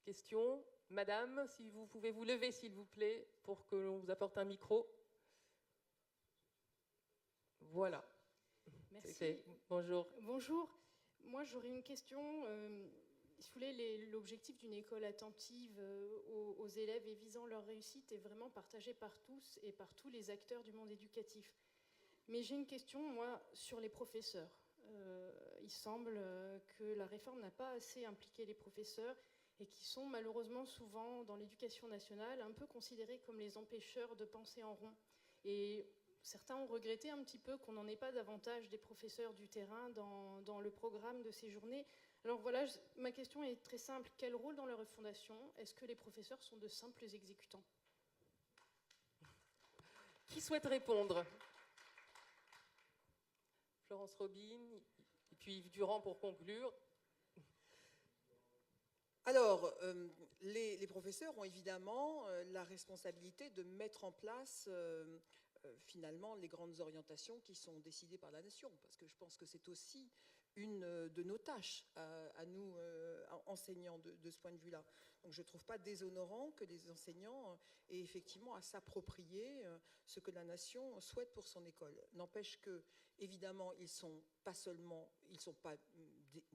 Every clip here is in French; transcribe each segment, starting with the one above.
Questions? Madame, si vous pouvez vous lever, s'il vous plaît, pour que l'on vous apporte un micro. Voilà. Merci. Bonjour. Bonjour. Moi, j'aurais une question. Si vous voulez, l'objectif d'une école attentive aux élèves et visant leur réussite est vraiment partagé par tous et par tous les acteurs du monde éducatif. Mais j'ai une question, moi, sur les professeurs. Il semble que la réforme n'a pas assez impliqué les professeurs et qui sont malheureusement souvent dans l'éducation nationale un peu considérés comme les empêcheurs de penser en rond. Et certains ont regretté un petit peu qu'on n'en ait pas davantage des professeurs du terrain dans le programme de ces journées. Alors voilà, ma question est très simple. Quel rôle dans leur refondation? Est-ce que les professeurs sont de simples exécutants? Qui souhaite répondre? Florence Robine, et puis Yves Durand pour conclure. Alors, les professeurs ont évidemment la responsabilité de mettre en place finalement les grandes orientations qui sont décidées par la nation, parce que je pense que c'est aussi une de nos tâches à nous, enseignants, de ce point de vue-là. Donc je ne trouve pas déshonorant que les enseignants aient effectivement à s'approprier ce que la nation souhaite pour son école. N'empêche que, évidemment, ils sont pas seulement, ils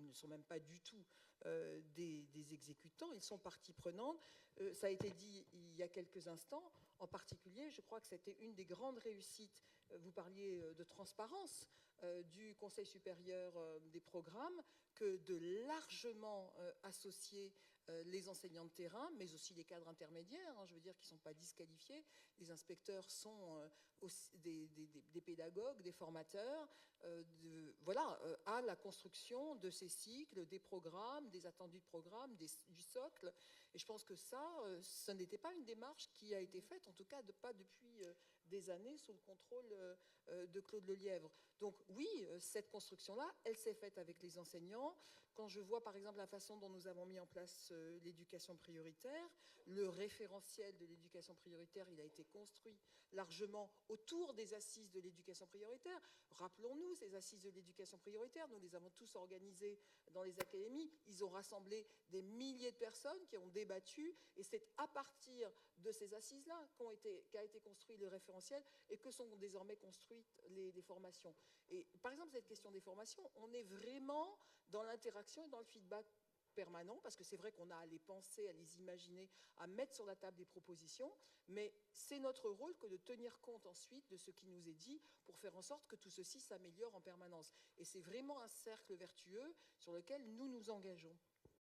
ne sont même pas du tout des exécutants, ils sont partie prenante. Ça a été dit il y a quelques instants, en particulier, je crois que c'était une des grandes réussites, vous parliez de transparence du Conseil supérieur des programmes, que de largement associer les enseignants de terrain, mais aussi les cadres intermédiaires, je veux dire, qui ne sont pas disqualifiés. Les inspecteurs sont aussi des pédagogues, des formateurs, voilà, à la construction de ces cycles, des programmes, des attendus de programmes, du socle. Et je pense que ça n'était pas une démarche qui a été faite, en tout cas pas depuis des années, sous le contrôle de Claude Lelièvre. Donc oui, cette construction-là, elle s'est faite avec les enseignants. Quand je vois par exemple la façon dont nous avons mis en place l'éducation prioritaire, le référentiel de l'éducation prioritaire, il a été construit largement autour des assises de l'éducation prioritaire. Rappelons-nous, ces assises de l'éducation prioritaire, nous les avons tous organisées dans les académies, ils ont rassemblé des milliers de personnes qui ont débattu, et c'est à partir de ces assises-là qu'a été construit le référentiel et que sont désormais construites les formations. Et par exemple, cette question des formations, on est vraiment dans l'interaction et dans le feedback permanent, parce que c'est vrai qu'on a à les penser, à les imaginer, à mettre sur la table des propositions, mais c'est notre rôle que de tenir compte ensuite de ce qui nous est dit pour faire en sorte que tout ceci s'améliore en permanence. Et c'est vraiment un cercle vertueux sur lequel nous nous engageons.